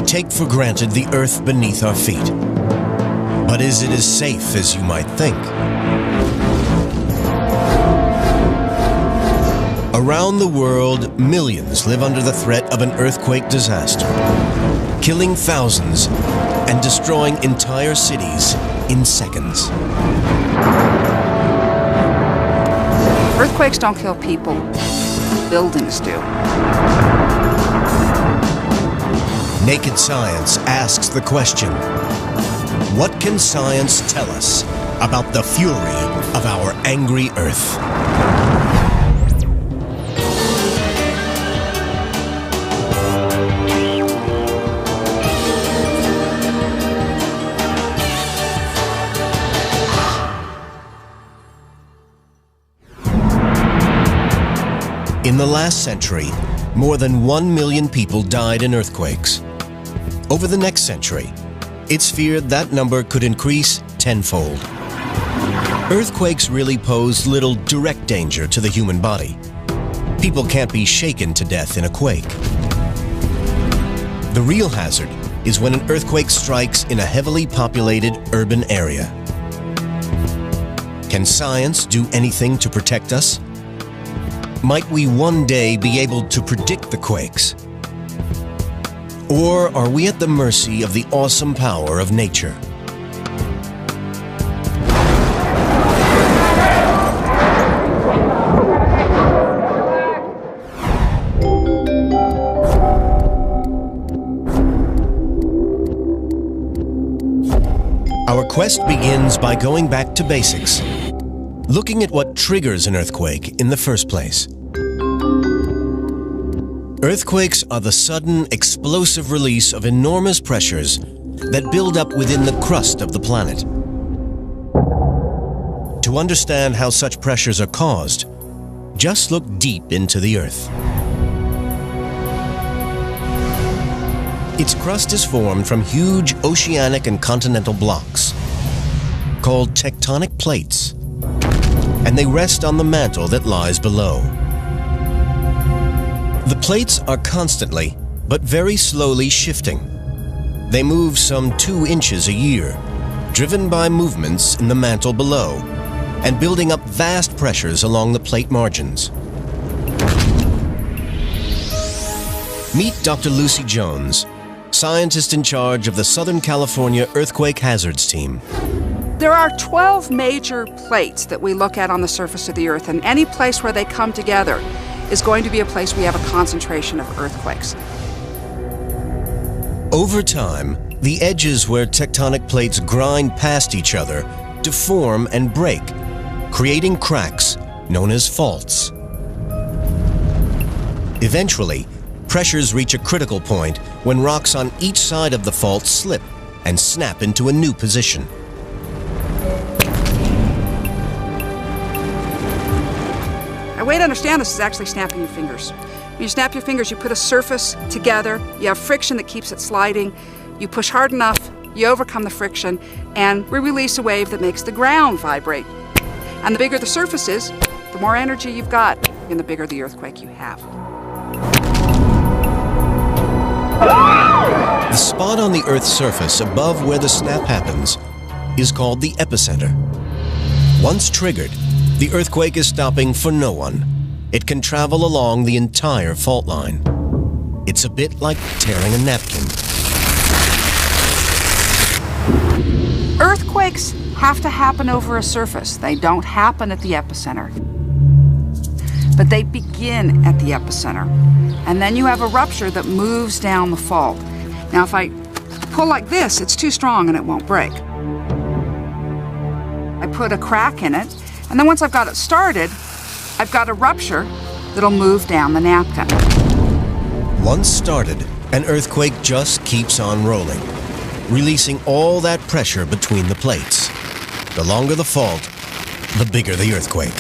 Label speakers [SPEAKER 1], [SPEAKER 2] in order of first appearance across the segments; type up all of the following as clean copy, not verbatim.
[SPEAKER 1] take for granted the earth beneath our feet. But is it as safe as you might think? Around the world, millions live under the threat of an earthquake disaster, killing thousands and destroying entire cities in seconds.
[SPEAKER 2] Earthquakes don't kill people, buildings do.
[SPEAKER 1] Naked Science asks the question, what can science tell us about the fury of our angry Earth? In the last century, more than 1 million people died in earthquakes. Over the next century, it's feared that number could increase tenfold. Earthquakes really pose little direct danger to the human body. People can't be shaken to death in a quake. The real hazard is when an earthquake strikes in a heavily populated urban area. Can science do anything to protect us? Might we one day be able to predict the quakes? Or are we at the mercy of the awesome power of nature? Our quest begins by going back to basics, looking at what triggers an earthquake in the first place. Earthquakes are the sudden, explosive release of enormous pressures that build up within the crust of the planet. To understand how such pressures are caused, just look deep into the Earth. Its crust is formed from huge oceanic and continental blocks, called tectonic plates, and they rest on the mantle that lies below. The plates are constantly, but very slowly shifting. They move some 2 inches a year, driven by movements in the mantle below, and building up vast pressures along the plate margins. Meet Dr. Lucy Jones, scientist in charge of the Southern California Earthquake Hazards Team.
[SPEAKER 2] There are 12 major plates that we look at on the surface of the Earth, and any place where they come together is going to be a place we have a concentration of earthquakes.
[SPEAKER 1] Over time, the edges where tectonic plates grind past each other deform and break, creating cracks known as faults. Eventually, pressures reach a critical point when rocks on each side of the fault slip and snap into a new position.
[SPEAKER 2] A way to understand this is actually snapping your fingers. When you snap your fingers, you put a surface together, you have friction that keeps it sliding, you push hard enough, you overcome the friction, and we release a wave that makes the ground vibrate. And the bigger the surface is, the more energy you've got, and the bigger the earthquake you have.
[SPEAKER 1] The spot on the Earth's surface above where the snap happens is called the epicenter. Once triggered, the earthquake is stopping for no one. It can travel along the entire fault line. It's a bit like tearing a napkin.
[SPEAKER 2] Earthquakes have to happen over a surface. They don't happen at the epicenter. But they begin at the epicenter. And then you have a rupture that moves down the fault. Now, if I pull like this, it's too strong and it won't break. I put a crack in it, and then once I've got it started, I've got a rupture that'll move down the napkin.
[SPEAKER 1] Once started, an earthquake just keeps on rolling, releasing all that pressure between the plates. The longer the fault, the bigger the earthquake.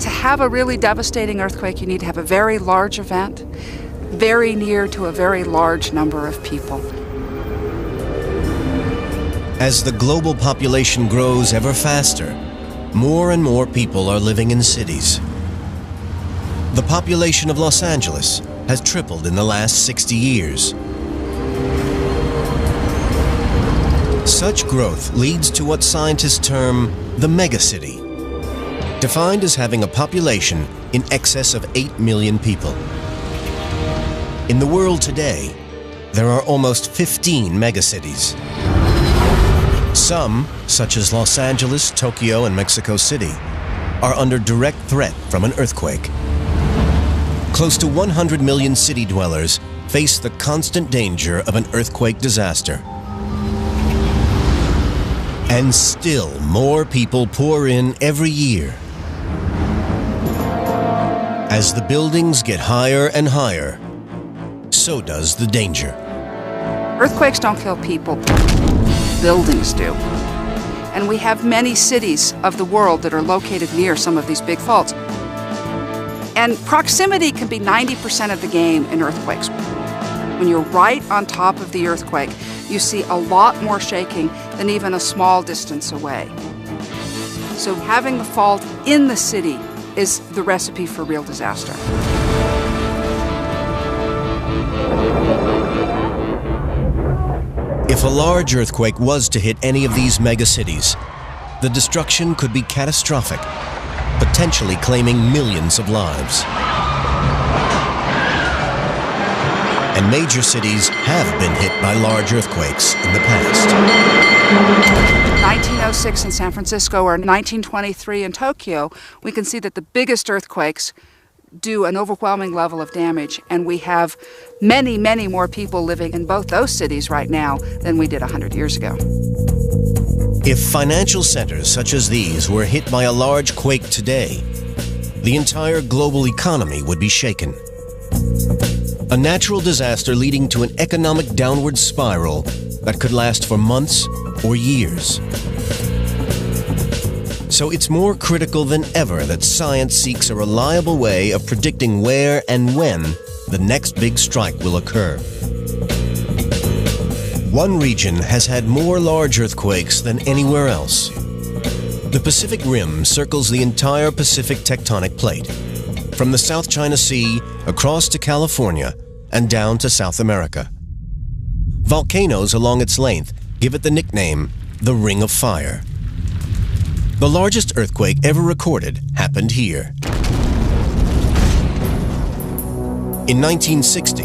[SPEAKER 2] To have a really devastating earthquake, you need to have a very large event, very near to a very large number of people.
[SPEAKER 1] As the global population grows ever faster, more and more people are living in cities. The population of Los Angeles has tripled in the last 60 years. Such growth leads to what scientists term the megacity, defined as having a population in excess of 8 million people. In the world today, there are almost 15 megacities. Some, such as Los Angeles, Tokyo, and Mexico City, are under direct threat from an earthquake. Close to 100 million city dwellers face the constant danger of an earthquake disaster. And still more people pour in every year. As the buildings get higher and higher, so does the danger.
[SPEAKER 2] Earthquakes don't kill people, buildings do. And we have many cities of the world that are located near some of these big faults. And proximity can be 90% of the game in earthquakes. When you're right on top of the earthquake, you see a lot more shaking than even a small distance away. So having the fault in the city is the recipe for real disaster.
[SPEAKER 1] If a large earthquake was to hit any of these megacities, the destruction could be catastrophic, potentially claiming millions of lives. And major cities have been hit by large earthquakes in the past.
[SPEAKER 2] 1906 in San Francisco or 1923 in Tokyo, we can see that the biggest earthquakes do an overwhelming level of damage, and we have many, many more people living in both those cities right now than we did 100 years ago.
[SPEAKER 1] If financial centers such as these were hit by a large quake today, the entire global economy would be shaken. A natural disaster leading to an economic downward spiral that could last for months or years. So it's more critical than ever that science seeks a reliable way of predicting where and when the next big strike will occur. One region has had more large earthquakes than anywhere else. The Pacific Rim circles the entire Pacific tectonic plate, from the South China Sea across to California and down to South America. Volcanoes along its length give it the nickname, the Ring of Fire. The largest earthquake ever recorded happened here. In 1960,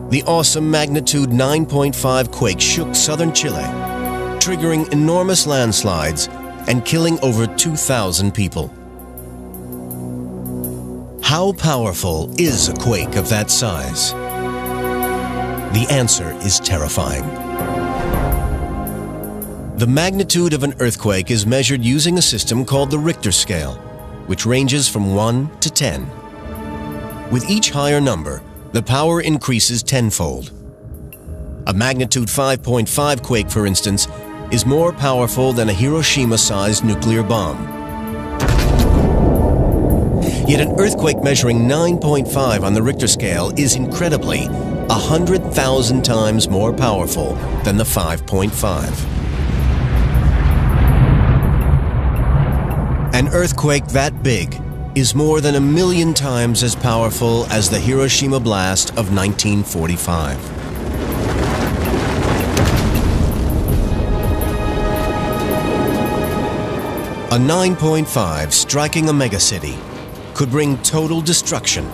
[SPEAKER 1] the awesome magnitude 9.5 quake shook southern Chile, triggering enormous landslides and killing over 2,000 people. How powerful is a quake of that size? The answer is terrifying. The magnitude of an earthquake is measured using a system called the Richter scale, which ranges from 1 to 10. With each higher number, the power increases tenfold. A magnitude 5.5 quake, for instance, is more powerful than a Hiroshima-sized nuclear bomb. Yet an earthquake measuring 9.5 on the Richter scale is incredibly 100,000 times more powerful than the 5.5. An earthquake that big is more than 1,000,000 times as powerful as the Hiroshima blast of 1945. A 9.5 striking a megacity could bring total destruction,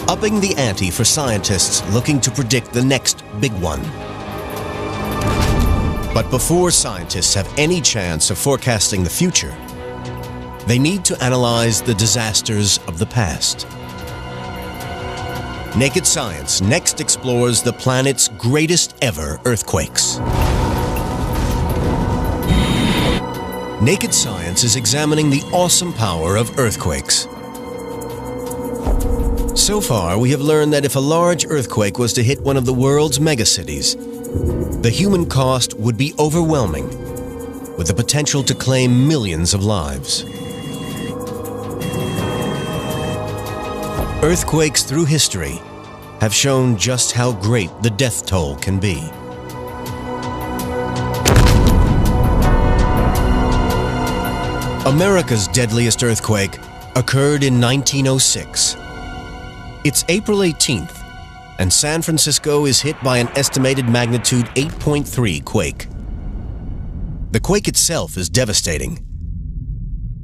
[SPEAKER 1] upping the ante for scientists looking to predict the next big one. But before scientists have any chance of forecasting the future, they need to analyze the disasters of the past. Naked Science next explores the planet's greatest ever earthquakes. Naked Science is examining the awesome power of earthquakes. So far, we have learned that if a large earthquake was to hit one of the world's megacities, the human cost would be overwhelming, with the potential to claim millions of lives. Earthquakes through history have shown just how great the death toll can be. America's deadliest earthquake occurred in 1906, It's April 18th, and San Francisco is hit by an estimated magnitude 8.3 quake. The quake itself is devastating,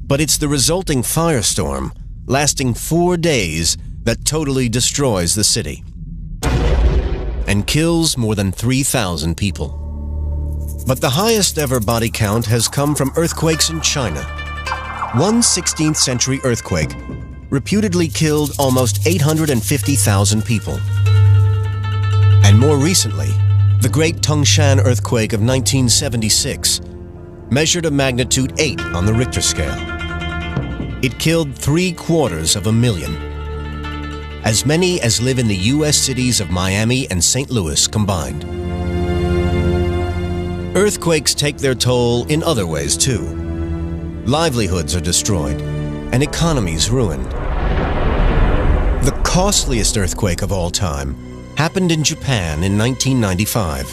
[SPEAKER 1] but it's the resulting firestorm, lasting 4 days, that totally destroys the city and kills more than 3,000 people. But the highest ever body count has come from earthquakes in China. One 16th century earthquake reputedly killed almost 850,000 people. And more recently, the Great Tangshan earthquake of 1976 measured a magnitude 8 on the Richter scale. It killed 750,000, as many as live in the U.S. cities of Miami and St. Louis combined. Earthquakes take their toll in other ways too. Livelihoods are destroyed and economies ruined. The costliest earthquake of all time happened in Japan in 1995.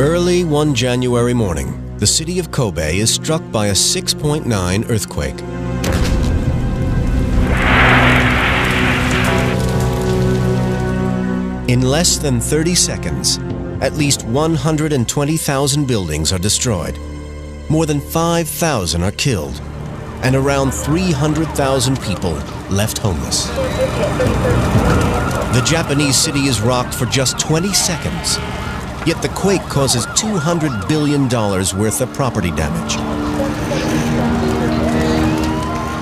[SPEAKER 1] Early one January morning, the city of Kobe is struck by a 6.9 earthquake. In less than 30 seconds, at least 120,000 buildings are destroyed, more than 5,000 are killed, and around 300,000 people left homeless. The Japanese city is rocked for just 20 seconds, yet the quake causes $200 billion worth of property damage.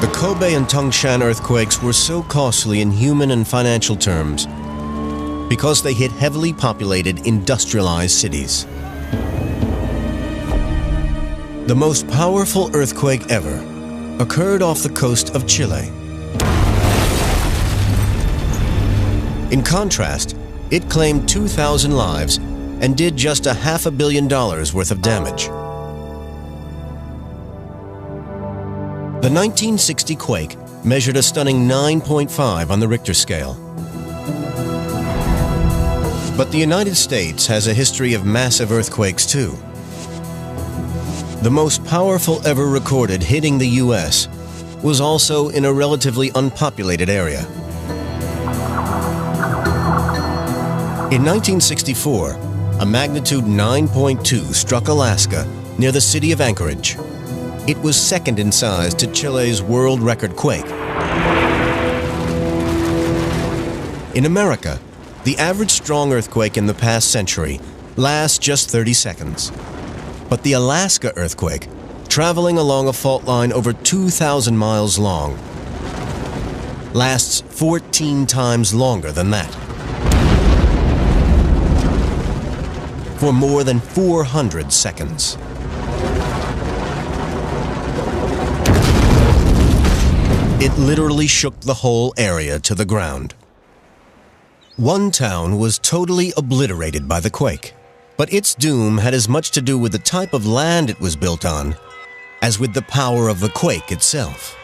[SPEAKER 1] The Kobe and Tangshan earthquakes were so costly in human and financial terms because they hit heavily populated, industrialized cities. The most powerful earthquake ever occurred off the coast of Chile. In contrast, it claimed 2,000 lives and did just $500 million worth of damage. The 1960 quake measured a stunning 9.5 on the Richter scale. But the United States has a history of massive earthquakes too. The most powerful ever recorded hitting the U.S. was also in a relatively unpopulated area. In 1964, a magnitude 9.2 struck Alaska near the city of Anchorage. It was second in size to Chile's world record quake. In America, the average strong earthquake in the past century lasts just 30 seconds. But the Alaska earthquake, traveling along a fault line over 2,000 miles long, lasts 14 times longer than that. For more than 400 seconds. It literally shook the whole area to the ground. One town was totally obliterated by the quake, but its doom had as much to do with the type of land it was built on as with the power of the quake itself.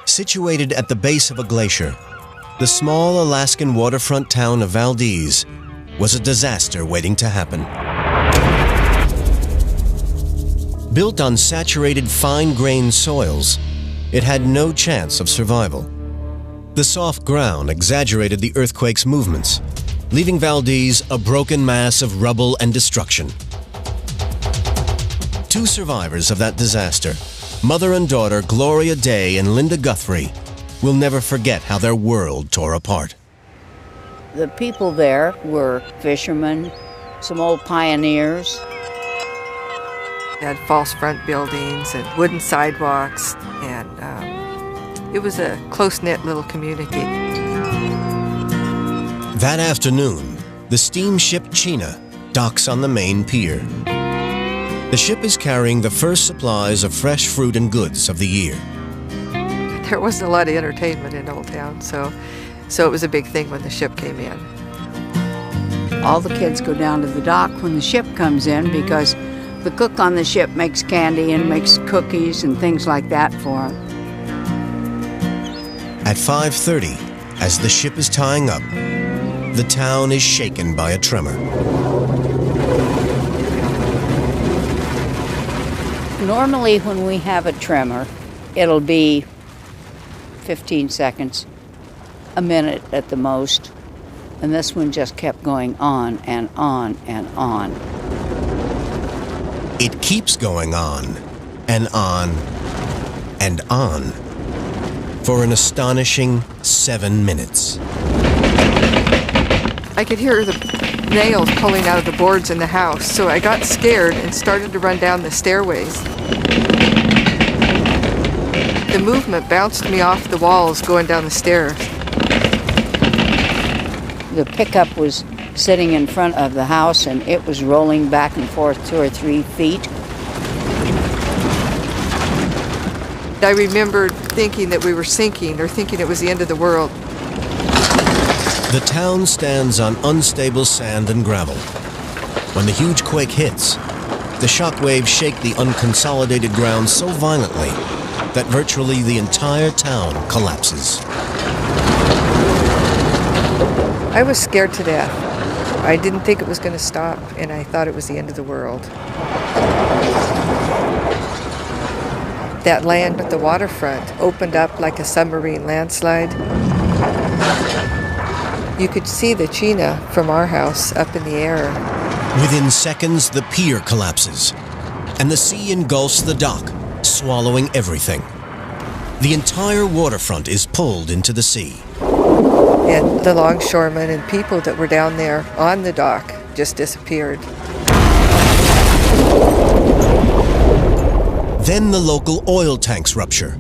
[SPEAKER 1] Situated at the base of a glacier, the small Alaskan waterfront town of Valdez was a disaster waiting to happen. Built on saturated, fine-grained soils, it had no chance of survival. The soft ground exaggerated the earthquake's movements, leaving Valdez a broken mass of rubble and destruction. Two survivors of that disaster, mother and daughter Gloria Day and Linda Guthrie, will never forget how their world tore apart.
[SPEAKER 3] The people there were fishermen, some old pioneers.
[SPEAKER 4] They had false front buildings and wooden sidewalks, and it was a close-knit little community.
[SPEAKER 1] That afternoon, the steamship China docks on the main pier. The ship is carrying the first supplies of fresh fruit and goods of the year.
[SPEAKER 4] There wasn't a lot of entertainment in Old Town, so it was a big thing when the ship came in.
[SPEAKER 3] All the kids go down to the dock when the ship comes in because the cook on the ship makes candy and makes cookies and things like that for them.
[SPEAKER 1] At 5:30, as the ship is tying up, the town is shaken by a tremor.
[SPEAKER 3] Normally when we have a tremor, it'll be 15 seconds. a minute at the most, and this one just kept going on and on and on.
[SPEAKER 1] It keeps going on and on and on for an astonishing 7 minutes.
[SPEAKER 4] I could hear the nails pulling out of the boards in the house, so I got scared and started to run down the stairways. The movement bounced me off the walls going down the stairs.
[SPEAKER 3] The pickup was sitting in front of the house, and it was rolling back and forth 2 or 3 feet.
[SPEAKER 4] I remembered thinking that we were sinking, or thinking it was the end of the world.
[SPEAKER 1] The town stands on unstable sand and gravel. When the huge quake hits, the shock waves shake the unconsolidated ground so violently that virtually the entire town collapses.
[SPEAKER 4] I was scared to death. I didn't think it was going to stop, and I thought it was the end of the world. That land at the waterfront opened up like a submarine landslide. You could see the Chena from our house up in the air.
[SPEAKER 1] Within seconds, the pier collapses, and the sea engulfs the dock, swallowing everything. The entire waterfront is pulled into the sea.
[SPEAKER 4] And the longshoremen and people that were down there on the dock just disappeared.
[SPEAKER 1] Then the local oil tanks rupture,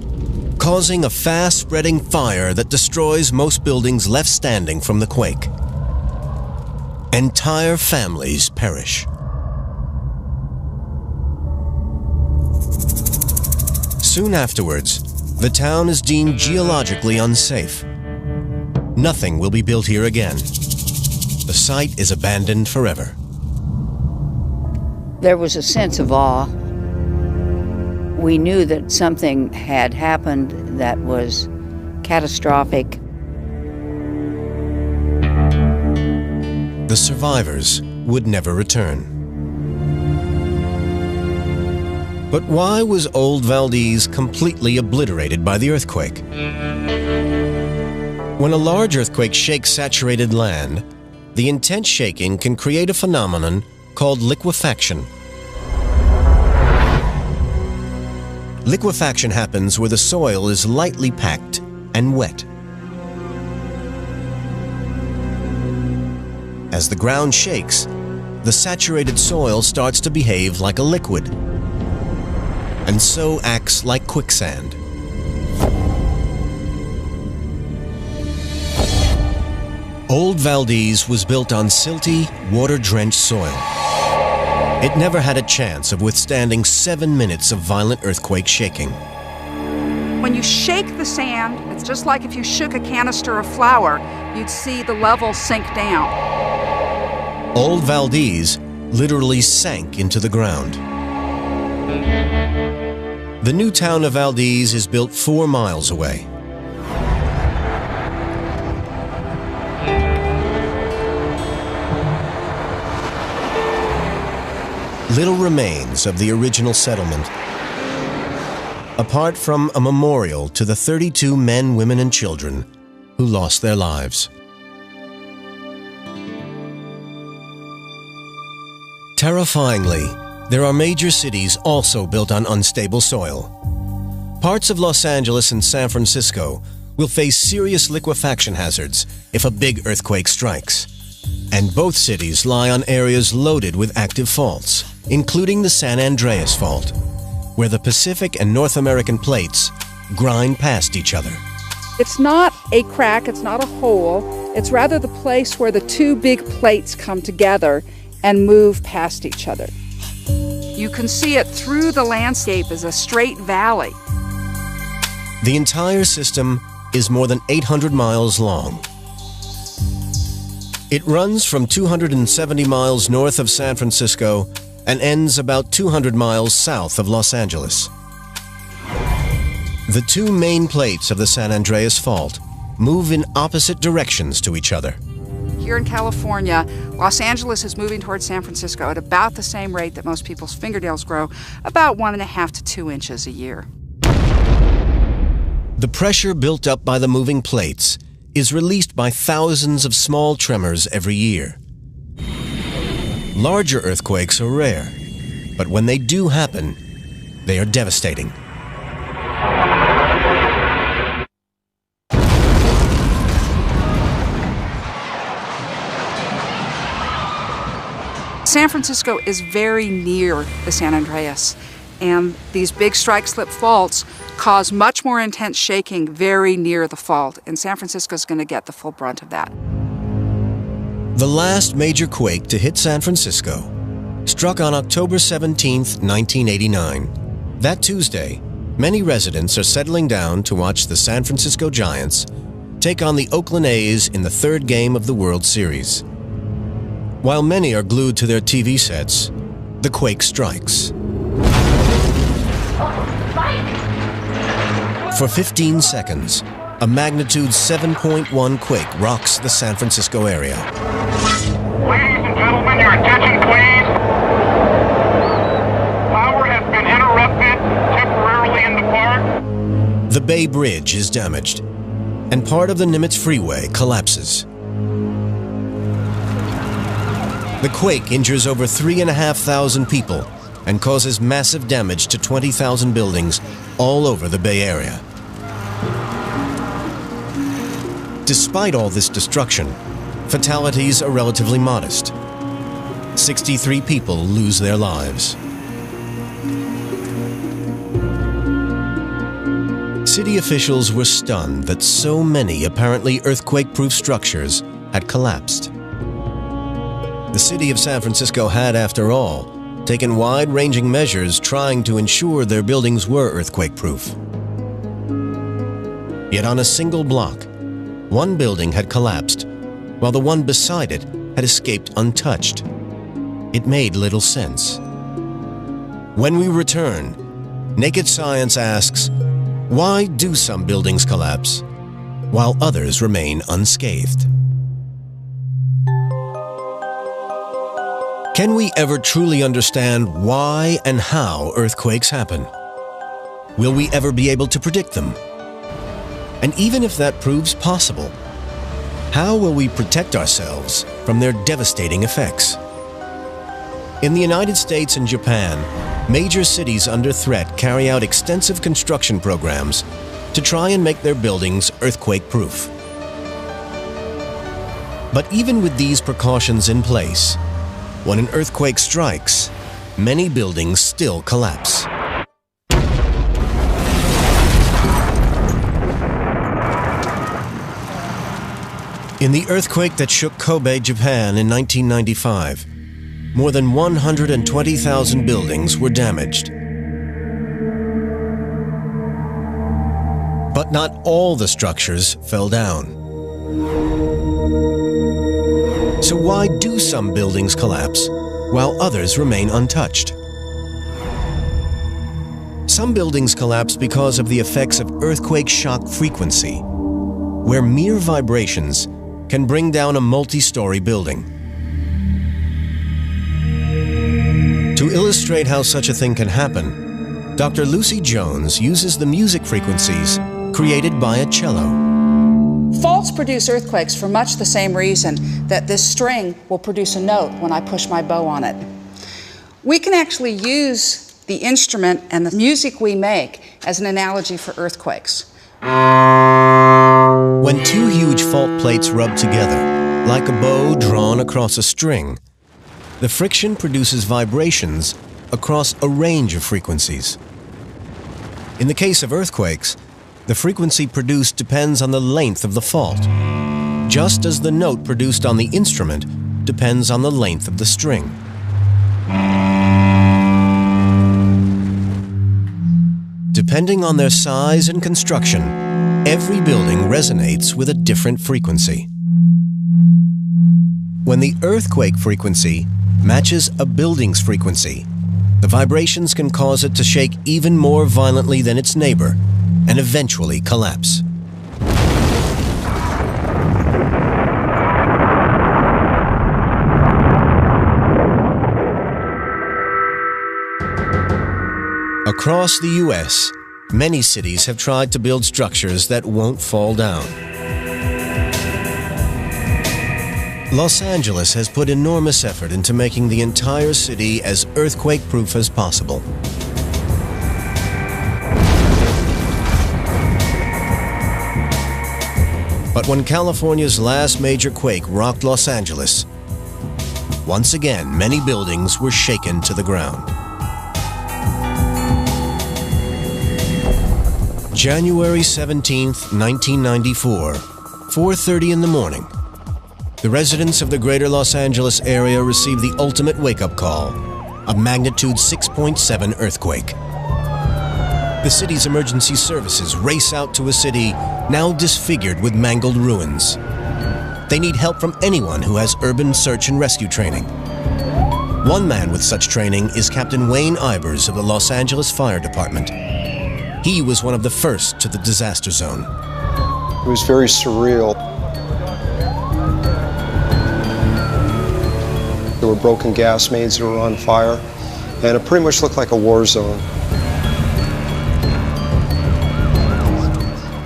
[SPEAKER 1] causing a fast-spreading fire that destroys most buildings left standing from the quake. Entire families perish. Soon afterwards, the town is deemed geologically unsafe. Nothing will be built here again. The site is abandoned forever.
[SPEAKER 3] There was a sense of awe. We knew that something had happened that was catastrophic.
[SPEAKER 1] The survivors would never return. But why was Old Valdez completely obliterated by the earthquake? When a large earthquake shakes saturated land, the intense shaking can create a phenomenon called liquefaction. Liquefaction happens where the soil is lightly packed and wet. As the ground shakes, the saturated soil starts to behave like a liquid, and so acts like quicksand. Old Valdez was built on silty, water-drenched soil. It never had a chance of withstanding 7 minutes of violent earthquake shaking.
[SPEAKER 2] When you shake the sand, it's just like if you shook a canister of flour, you'd see the level sink down.
[SPEAKER 1] Old Valdez literally sank into the ground. The new town of Valdez is built 4 miles away. Little remains of the original settlement, apart from a memorial to the 32 men, women, and children who lost their lives. Terrifyingly, there are major cities also built on unstable soil. Parts of Los Angeles and San Francisco will face serious liquefaction hazards if a big earthquake strikes. And both cities lie on areas loaded with active faults, including the San Andreas Fault, where the Pacific and North American plates grind past each other.
[SPEAKER 2] It's not a crack, it's not a hole, it's rather the place where the 2 big plates come together and move past each other. You can see it through the landscape as a straight valley.
[SPEAKER 1] The entire system is more than 800 miles long. It runs from 270 miles north of San Francisco and ends about 200 miles south of Los Angeles. The 2 main plates of the San Andreas Fault move in opposite directions to each other.
[SPEAKER 2] Here in California, Los Angeles is moving towards San Francisco at about the same rate that most people's fingernails grow, about 1.5 to 2 inches a year.
[SPEAKER 1] The pressure built up by the moving plates is released by thousands of small tremors every year. Larger earthquakes are rare, but when they do happen, they are devastating.
[SPEAKER 2] San Francisco is very near the San Andreas, and these big strike-slip faults cause much more intense shaking very near the fault, and San Francisco is going to get the full brunt of that.
[SPEAKER 1] The last major quake to hit San Francisco struck on October 17, 1989. That Tuesday, many residents are settling down to watch the San Francisco Giants take on the Oakland A's in the third game of the World Series. While many are glued to their TV sets, the quake strikes. For 15 seconds, a magnitude 7.1 quake rocks the San Francisco area.
[SPEAKER 5] Ladies and gentlemen, your attention please. Power has been interrupted temporarily in the park.
[SPEAKER 1] The Bay Bridge is damaged, and part of the Nimitz Freeway collapses. The quake injures over 3,500 people and causes massive damage to 20,000 buildings all over the Bay Area. Despite all this destruction, fatalities are relatively modest. 63 people lose their lives. City officials were stunned that so many apparently earthquake-proof structures had collapsed. The city of San Francisco had, after all, taken wide-ranging measures trying to ensure their buildings were earthquake-proof. Yet on a single block, one building had collapsed, while the one beside it had escaped untouched. It made little sense. When we return, Naked Science asks, why do some buildings collapse, while others remain unscathed? Can we ever truly understand why and how earthquakes happen? Will we ever be able to predict them? And even if that proves possible, how will we protect ourselves from their devastating effects? In the United States and Japan, major cities under threat carry out extensive construction programs to try and make their buildings earthquake-proof. But even with these precautions in place, when an earthquake strikes, many buildings still collapse. In the earthquake that shook Kobe, Japan in 1995, more than 120,000 buildings were damaged. But not all the structures fell down. So why do some buildings collapse while others remain untouched? Some buildings collapse because of the effects of earthquake shock frequency, where mere vibrations can bring down a multi-story building. To illustrate how such a thing can happen, Dr. Lucy Jones uses the music frequencies created by a cello.
[SPEAKER 2] Faults produce earthquakes for much the same reason that this string will produce a note when I push my bow on it. We can actually use the instrument and the music we make as an analogy for earthquakes.
[SPEAKER 1] When two huge fault plates rub together, like a bow drawn across a string, the friction produces vibrations across a range of frequencies. In the case of earthquakes, the frequency produced depends on the length of the fault, just as the note produced on the instrument depends on the length of the string. Depending on their size and construction, every building resonates with a different frequency. When the earthquake frequency matches a building's frequency, the vibrations can cause it to shake even more violently than its neighbor and eventually collapse. Across the U.S., many cities have tried to build structures that won't fall down. Los Angeles has put enormous effort into making the entire city as earthquake-proof as possible. But when California's last major quake rocked Los Angeles, once again, many buildings were shaken to the ground. January 17th, 1994, 4:30 in the morning. The residents of the greater Los Angeles area received the ultimate wake-up call, a magnitude 6.7 earthquake. The city's emergency services race out to a city now disfigured with mangled ruins. They need help from anyone who has urban search and rescue training. One man with such training is Captain Wayne Ibers of the Los Angeles Fire Department. He was one of the first to the disaster zone.
[SPEAKER 6] It was very surreal. There were broken gas mains that were on fire, and it pretty much looked like a war zone.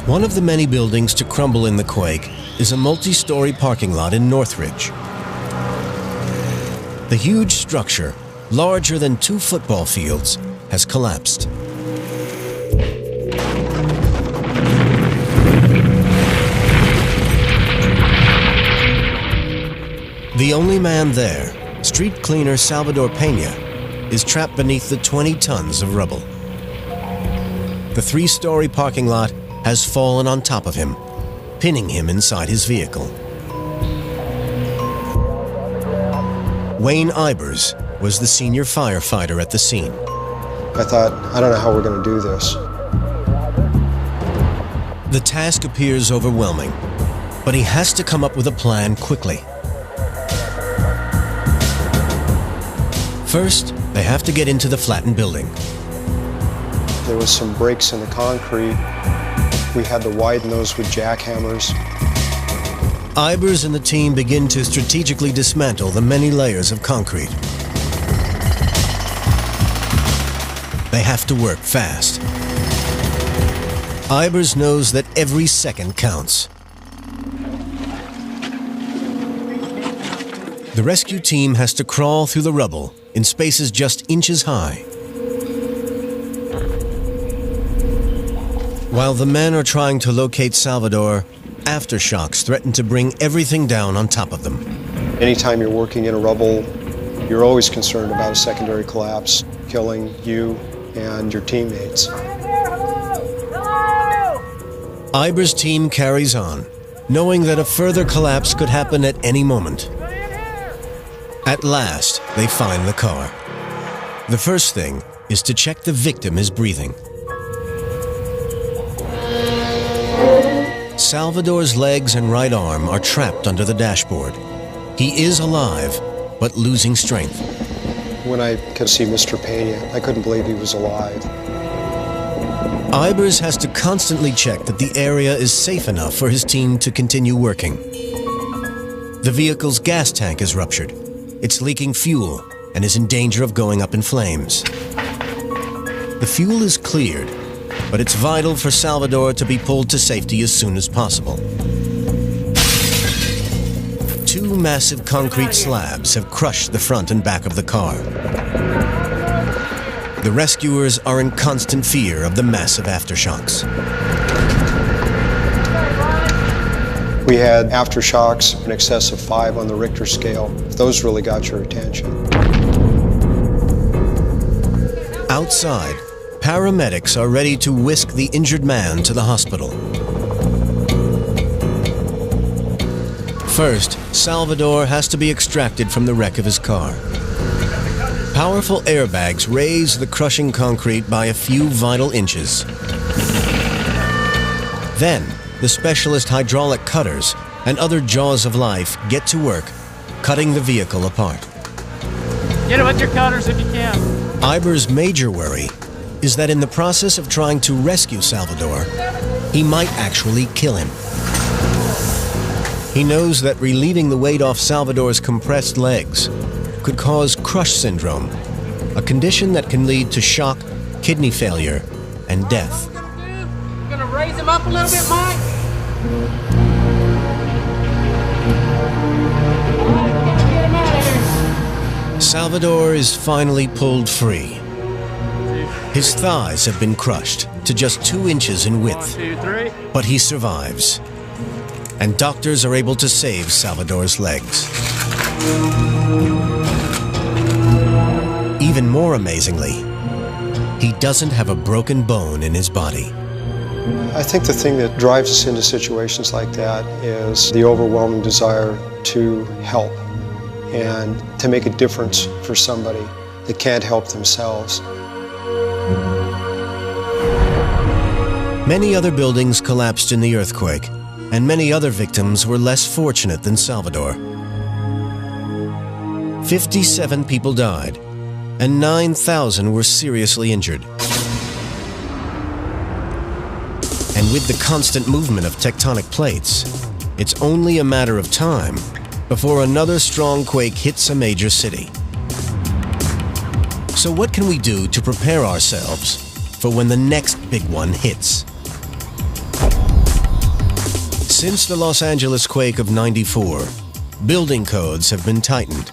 [SPEAKER 1] One of the many buildings to crumble in the quake is a multi-story parking lot in Northridge. The huge structure, larger than 2 football fields, has collapsed. The only man there, street cleaner Salvador Pena, is trapped beneath the 20 tons of rubble. The 3-story parking lot has fallen on top of him, pinning him inside his vehicle. Wayne Ibers was the senior firefighter at the scene.
[SPEAKER 6] I thought, I don't know how we're going to do this.
[SPEAKER 1] The task appears overwhelming, but he has to come up with a plan quickly. First, they have to get into the flattened building.
[SPEAKER 6] There was some breaks in the concrete. We had to widen those with jackhammers.
[SPEAKER 1] Ibers and the team begin to strategically dismantle the many layers of concrete. They have to work fast. Ibers knows that every second counts. The rescue team has to crawl through the rubble in spaces just inches high. While the men are trying to locate Salvador, aftershocks threaten to bring everything down on top of them.
[SPEAKER 6] Anytime you're working in a rubble, you're always concerned about a secondary collapse, killing you and your teammates.
[SPEAKER 1] Ibers' team carries on, knowing that a further collapse could happen at any moment. At last, they find the car. The first thing is to check the victim is breathing. Salvador's legs and right arm are trapped under the dashboard. He is alive, but losing strength.
[SPEAKER 6] When I could see Mr. Pena, I couldn't believe he was alive.
[SPEAKER 1] Ibers has to constantly check that the area is safe enough for his team to continue working. The vehicle's gas tank is ruptured. It's leaking fuel and is in danger of going up in flames. The fuel is cleared, but it's vital for Salvador to be pulled to safety as soon as possible. 2 massive concrete slabs have crushed the front and back of the car. The rescuers are in constant fear of the massive aftershocks.
[SPEAKER 6] We had aftershocks in excess of 5 on the Richter scale. Those really got your attention.
[SPEAKER 1] Outside, paramedics are ready to whisk the injured man to the hospital. First, Salvador has to be extracted from the wreck of his car. Powerful airbags raise the crushing concrete by a few vital inches. Then, the specialist hydraulic cutters and other jaws of life get to work, cutting the vehicle apart.
[SPEAKER 7] Get it with your cutters if you can.
[SPEAKER 1] Ibers' major worry is that in the process of trying to rescue Salvador, he might actually kill him. He knows that relieving the weight off Salvador's compressed legs could cause crush syndrome, a condition that can lead to shock, kidney failure, and death.
[SPEAKER 7] You gonna raise him up a little bit, Mike?
[SPEAKER 1] Salvador is finally pulled free. His thighs have been crushed to just 2 inches in width,
[SPEAKER 7] 1, 2, 3.
[SPEAKER 1] but he survives. And doctors are able to save Salvador's legs. Even more amazingly, he doesn't have a broken bone in his body.
[SPEAKER 6] I think the thing that drives us into situations like that is the overwhelming desire to help and to make a difference for somebody that can't help themselves.
[SPEAKER 1] Many other buildings collapsed in the earthquake, and many other victims were less fortunate than Salvador. 57 people died, and 9,000 were seriously injured. And with the constant movement of tectonic plates, it's only a matter of time before another strong quake hits a major city. So what can we do to prepare ourselves for when the next big one hits? Since the Los Angeles quake of '94, building codes have been tightened.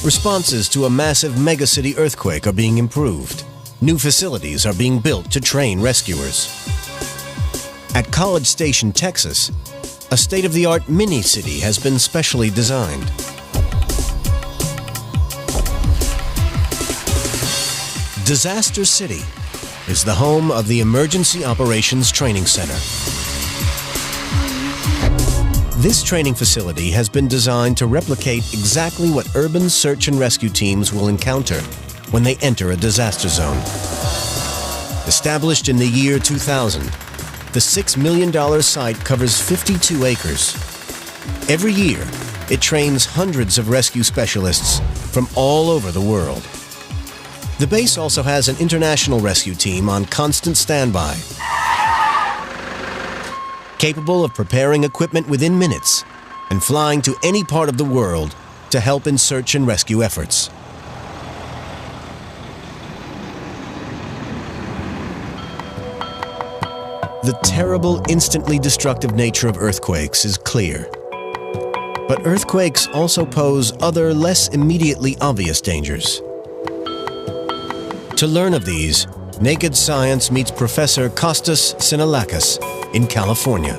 [SPEAKER 1] Responses to a massive megacity earthquake are being improved. New facilities are being built to train rescuers. At College Station, Texas, a state-of-the-art mini-city has been specially designed. Disaster City is the home of the Emergency Operations Training Center. This training facility has been designed to replicate exactly what urban search and rescue teams will encounter when they enter a disaster zone. Established in the year 2000, the $6 million site covers 52 acres. Every year, it trains hundreds of rescue specialists from all over the world. The base also has an international rescue team on constant standby, capable of preparing equipment within minutes and flying to any part of the world to help in search and rescue efforts. The terrible, instantly destructive nature of earthquakes is clear. But earthquakes also pose other, less immediately obvious dangers. To learn of these, Naked Science meets Professor Kostas Sinalakis in California.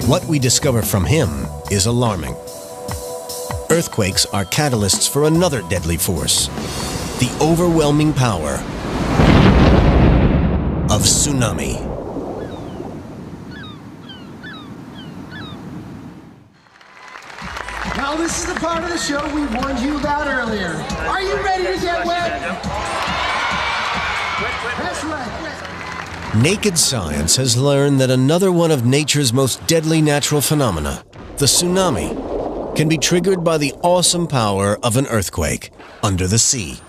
[SPEAKER 1] What we discover from him is alarming. Earthquakes are catalysts for another deadly force, the overwhelming power of tsunami.
[SPEAKER 8] Now this is the part of the show we warned you about earlier. Are you ready to get wet? That's right.
[SPEAKER 1] Naked Science has learned that another one of nature's most deadly natural phenomena, the tsunami, can be triggered by the awesome power of an earthquake under the sea.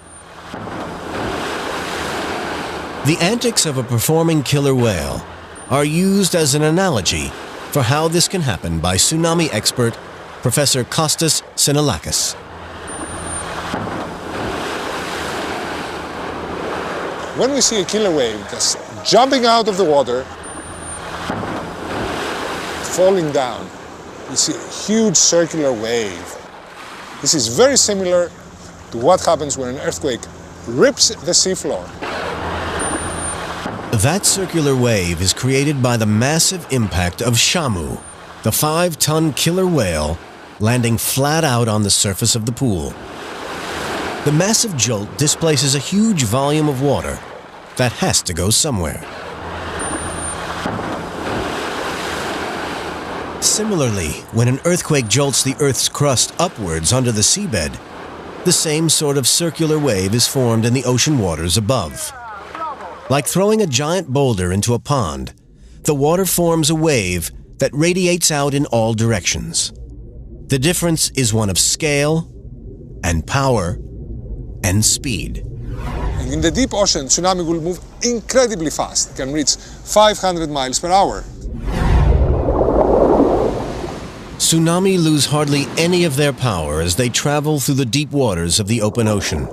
[SPEAKER 1] The antics of a performing killer whale are used as an analogy for how this can happen by tsunami expert Professor Kostas Sinalakis.
[SPEAKER 9] When we see a killer wave that's jumping out of the water, falling down, you see a huge circular wave. This is very similar to what happens when an earthquake rips the seafloor.
[SPEAKER 1] That circular wave is created by the massive impact of Shamu, the 5-ton killer whale landing flat out on the surface of the pool. The massive jolt displaces a huge volume of water that has to go somewhere. Similarly, when an earthquake jolts the Earth's crust upwards onto the seabed, the same sort of circular wave is formed in the ocean waters above. Like throwing a giant boulder into a pond, the water forms a wave that radiates out in all directions. The difference is one of scale and power and speed.
[SPEAKER 9] In the deep ocean, tsunami will move incredibly fast. It can reach 500 miles per hour.
[SPEAKER 1] Tsunami lose hardly any of their power as they travel through the deep waters of the open ocean.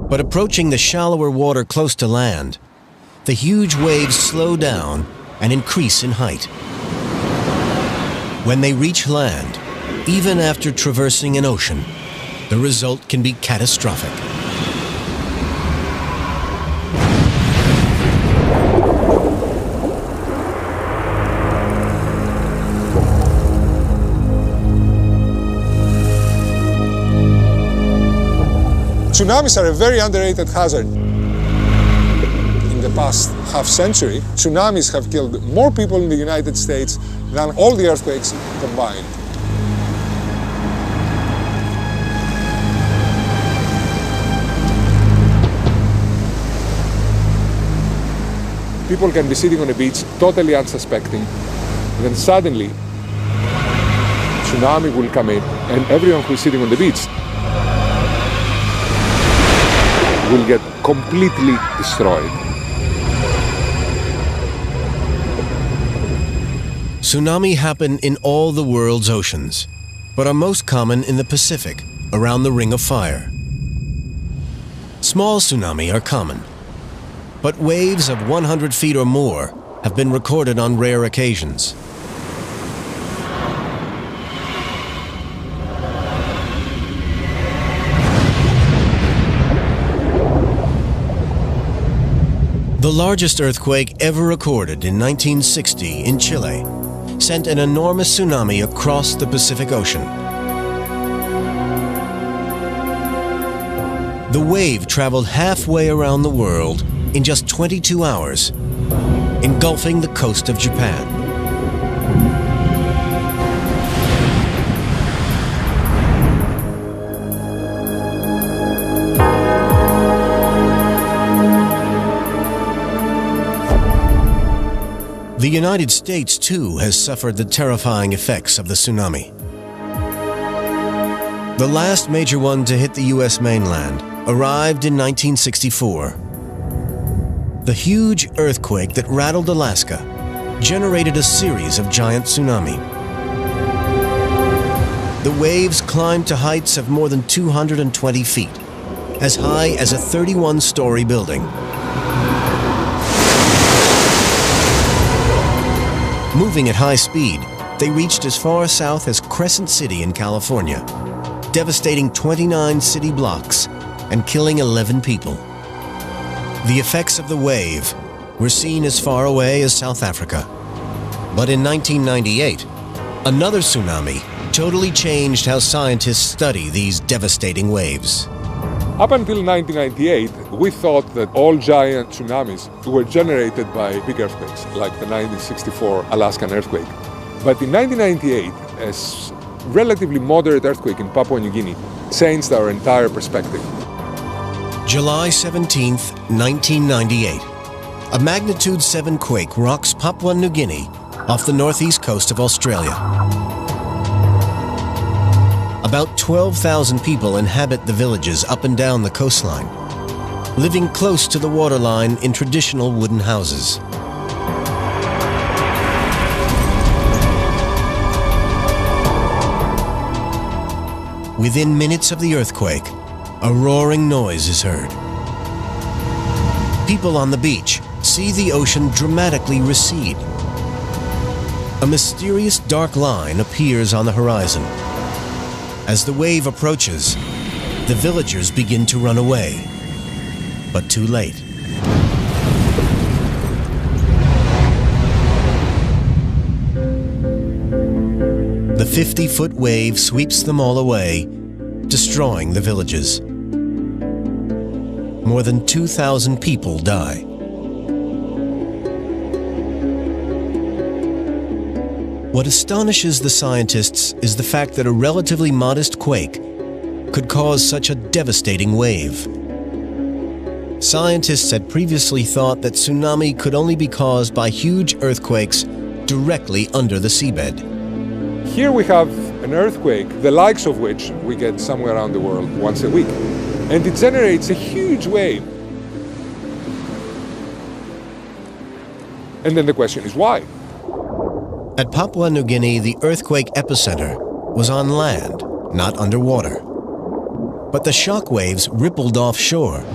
[SPEAKER 1] But approaching the shallower water close to land, the huge waves slow down and increase in height. When they reach land, even after traversing an ocean, the result can be catastrophic.
[SPEAKER 9] Tsunamis are a very underrated hazard. In the past half-century, tsunamis have killed more people in the United States than all the earthquakes combined. People can be sitting on a beach totally unsuspecting, and then suddenly, tsunami will come in, and everyone who's sitting on the beach will get completely destroyed.
[SPEAKER 1] Tsunami happen in all the world's oceans, but are most common in the Pacific, around the Ring of Fire. Small tsunami are common, but waves of 100 feet or more have been recorded on rare occasions. The largest earthquake ever recorded in 1960 in Chile sent an enormous tsunami across the Pacific Ocean. The wave traveled halfway around the world in just 22 hours, engulfing the coast of Japan. The United States, too, has suffered the terrifying effects of the tsunami. The last major one to hit the U.S. mainland arrived in 1964. The huge earthquake that rattled Alaska generated a series of giant tsunami. The waves climbed to heights of more than 220 feet, as high as a 31-story building. Moving at high speed, they reached as far south as Crescent City in California, devastating 29 city blocks and killing 11 people. The effects of the wave were seen as far away as South Africa. But in 1998, another tsunami totally changed how scientists study these devastating waves.
[SPEAKER 9] Up until 1998, we thought that all giant tsunamis were generated by big earthquakes, like the 1964 Alaskan earthquake. But in 1998, a relatively moderate earthquake in Papua New Guinea changed our entire perspective.
[SPEAKER 1] July 17, 1998. A magnitude 7 quake rocks Papua New Guinea off the northeast coast of Australia. About 12,000 people inhabit the villages up and down the coastline, living close to the waterline in traditional wooden houses. Within minutes of the earthquake, a roaring noise is heard. People on the beach see the ocean dramatically recede. A mysterious dark line appears on the horizon. As the wave approaches, the villagers begin to run away, but too late. The 50-foot wave sweeps them all away, destroying the villages. More than 2,000 people die. What astonishes the scientists is the fact that a relatively modest quake could cause such a devastating wave. Scientists had previously thought that tsunami could only be caused by huge earthquakes directly under the seabed.
[SPEAKER 9] Here we have an earthquake, the likes of which we get somewhere around the world once a week. And it generates a huge wave. And then the question is why?
[SPEAKER 1] At Papua New Guinea, the earthquake epicenter was on land, not underwater. But the shock waves rippled offshore,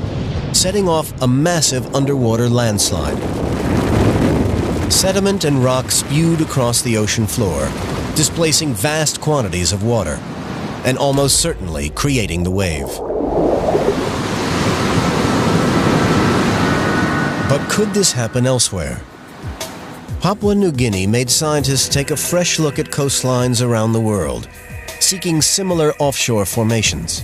[SPEAKER 1] setting off a massive underwater landslide. Sediment and rock spewed across the ocean floor, displacing vast quantities of water. and almost certainly creating the wave. But could this happen elsewhere? Papua New Guinea made scientists take a fresh look at coastlines around the world, seeking similar offshore formations.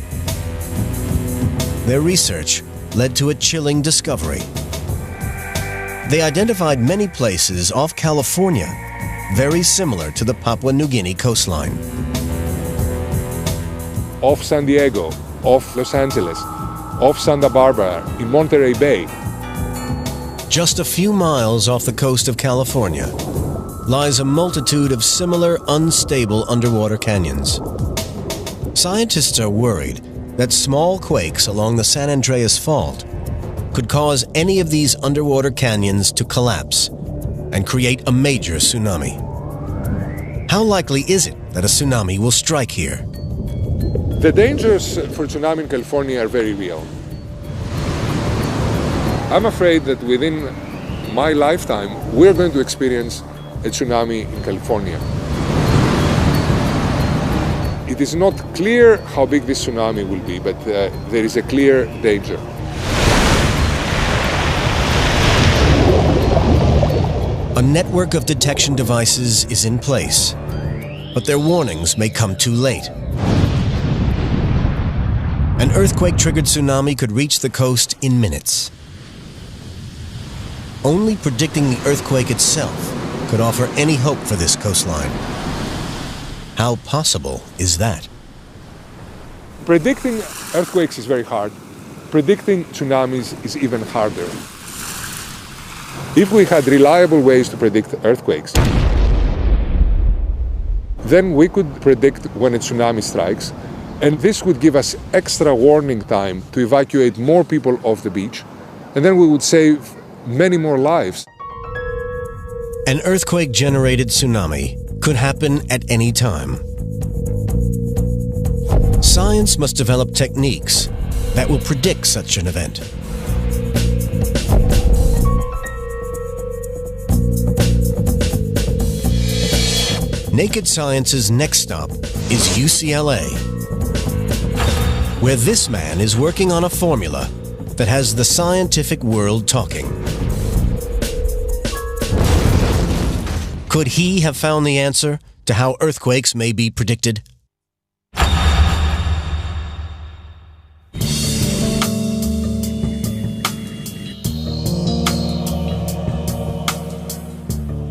[SPEAKER 1] Their research led to a chilling discovery. They identified many places off California very similar to the Papua New Guinea coastline.
[SPEAKER 9] Off San Diego, off Los Angeles, off Santa Barbara, in Monterey Bay.
[SPEAKER 1] Just a few miles off the coast of California lies a multitude of similar unstable underwater canyons. Scientists are worried that small quakes along the San Andreas Fault could cause any of these underwater canyons to collapse and create a major tsunami. How likely is it that a tsunami will strike here?
[SPEAKER 9] The dangers for tsunami in California are very real. I'm afraid that within my lifetime, we're going to experience a tsunami in California. It is not clear how big this tsunami will be, but there is a clear danger.
[SPEAKER 1] A network of detection devices is in place, but their warnings may come too late. An earthquake-triggered tsunami could reach the coast in minutes. Only predicting the earthquake itself could offer any hope for this coastline. How possible is that?
[SPEAKER 9] Predicting earthquakes is very hard. Predicting tsunamis is even harder. If we had reliable ways to predict earthquakes, then we could predict when a tsunami strikes, and this would give us extra warning time to evacuate more people off the beach, and then we would save many more lives.
[SPEAKER 1] An earthquake-generated tsunami could happen at any time. Science must develop techniques that will predict such an event. Naked Science's next stop is UCLA, where this man is working on a formula that has the scientific world talking. Could he have found the answer to how earthquakes may be predicted?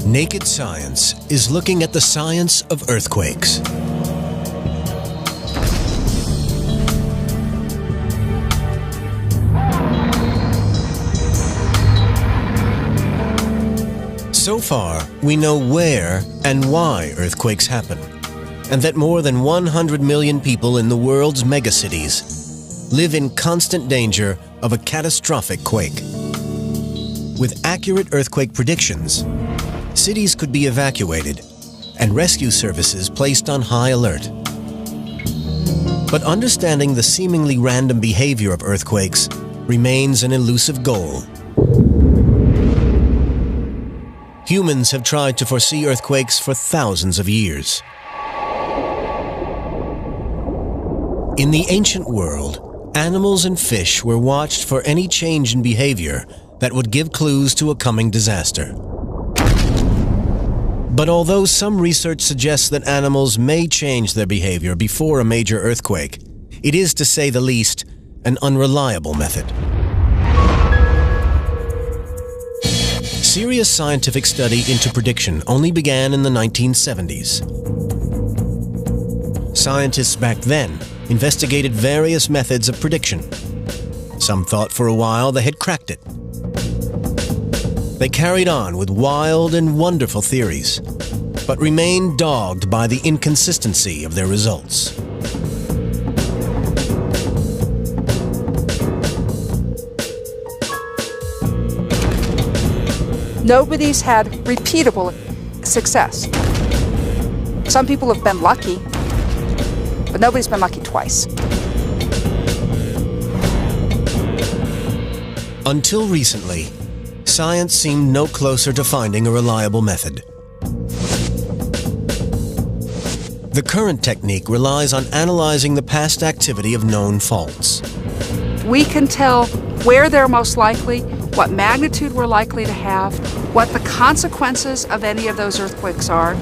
[SPEAKER 1] Naked Science is looking at the science of earthquakes. So far, we know where and why earthquakes happen, and that more than 100 million people in the world's megacities live in constant danger of a catastrophic quake. With accurate earthquake predictions, cities could be evacuated and rescue services placed on high alert. But understanding the seemingly random behavior of earthquakes remains an elusive goal. Humans have tried to foresee earthquakes for thousands of years. In the ancient world, animals and fish were watched for any change in behavior that would give clues to a coming disaster. But although some research suggests that animals may change their behavior before a major earthquake, it is, to say the least, an unreliable method. Serious scientific study into prediction only began in the 1970s. Scientists back then investigated various methods of prediction. Some thought for a while they had cracked it. They carried on with wild and wonderful theories, but remained dogged by the inconsistency of their results.
[SPEAKER 2] Nobody's had repeatable success. Some people have been lucky, but nobody's been lucky twice.
[SPEAKER 1] Until recently, science seemed no closer to finding a reliable method. The current technique relies on analyzing the past activity of known faults.
[SPEAKER 2] We can tell where they're most likely, what magnitude we're likely to have, what the consequences of any of those earthquakes are.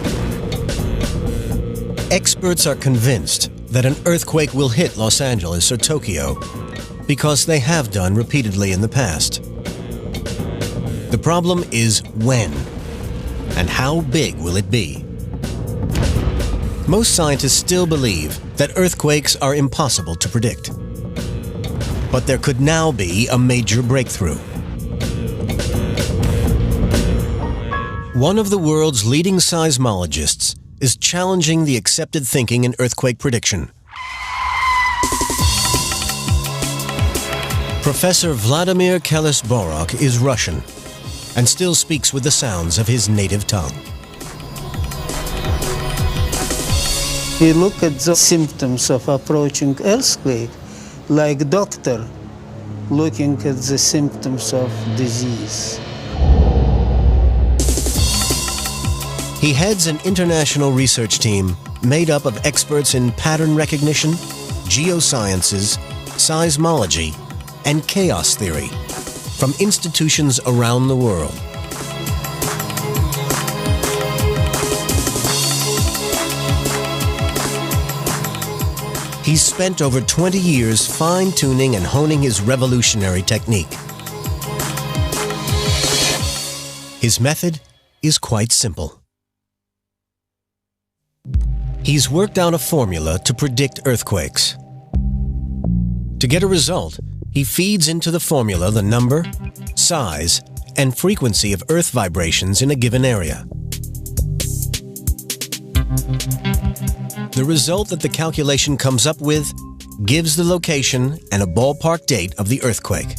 [SPEAKER 1] Experts are convinced that an earthquake will hit Los Angeles or Tokyo because they have done repeatedly in the past. The problem is when, and how big will it be? Most scientists still believe that earthquakes are impossible to predict. But there could now be a major breakthrough. One of the world's leading seismologists is challenging the accepted thinking in earthquake prediction. Professor Vladimir Keles-Borok is Russian and still speaks with the sounds of his native tongue.
[SPEAKER 10] We look at the symptoms of approaching earthquake like doctor looking at the symptoms of disease.
[SPEAKER 1] He heads an international research team made up of experts in pattern recognition, geosciences, seismology, and chaos theory from institutions around the world. He's spent over 20 years fine-tuning and honing his revolutionary technique. His method is quite simple. He's worked out a formula to predict earthquakes. To get a result, he feeds into the formula the number, size, and frequency of earth vibrations in a given area. The result that the calculation comes up with gives the location and a ballpark date of the earthquake.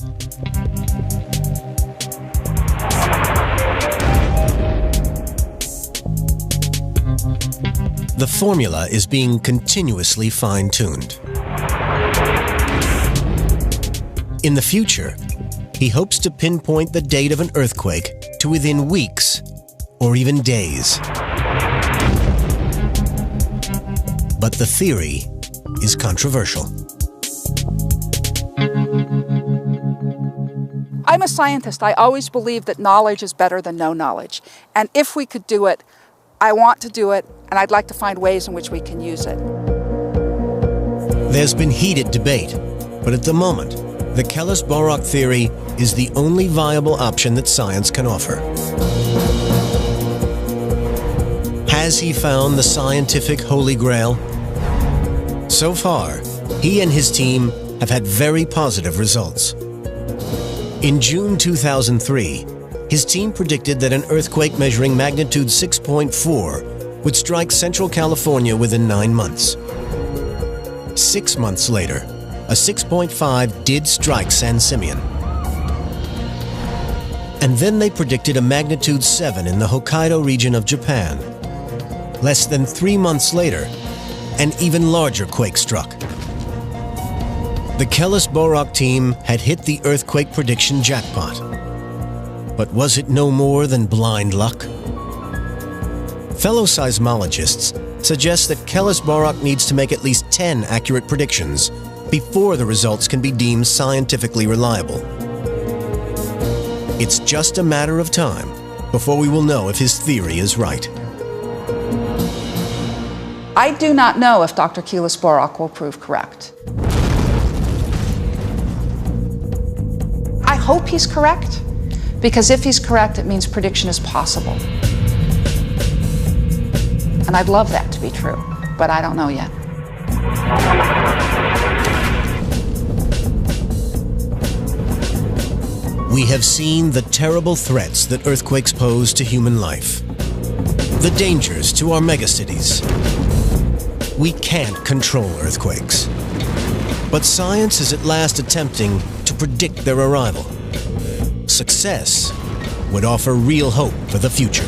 [SPEAKER 1] The formula is being continuously fine-tuned. In the future, he hopes to pinpoint the date of an earthquake to within weeks or even days. But the theory is controversial.
[SPEAKER 2] I'm a scientist. I always believe that knowledge is better than no knowledge. And if we could do it, I want to do it, and I'd like to find ways in which we can use it.
[SPEAKER 1] There's been heated debate, but at the moment, the Keles-Borok theory is the only viable option that science can offer. Has he found the scientific holy grail? So far, he and his team have had very positive results. In June 2003, his team predicted that an earthquake measuring magnitude 6.4 would strike Central California within 9 months. 6 months later, a 6.5 did strike San Simeon. And then they predicted a magnitude 7 in the Hokkaido region of Japan. Less than 3 months later, an even larger quake struck. The Keles-Borok team had hit the earthquake prediction jackpot. But was it no more than blind luck? Fellow seismologists suggest that Keles-Borok needs to make at least 10 accurate predictions before the results can be deemed scientifically reliable. It's just a matter of time before we will know if his theory is right.
[SPEAKER 2] I do not know if Dr. Keles-Borok will prove correct. I hope he's correct, because if he's correct, it means prediction is possible. And I'd love that to be true, but I don't know yet.
[SPEAKER 1] We have seen the terrible threats that earthquakes pose to human life, the dangers to our megacities. We can't control earthquakes, but science is at last attempting to predict their arrival. Success would offer real hope for the future.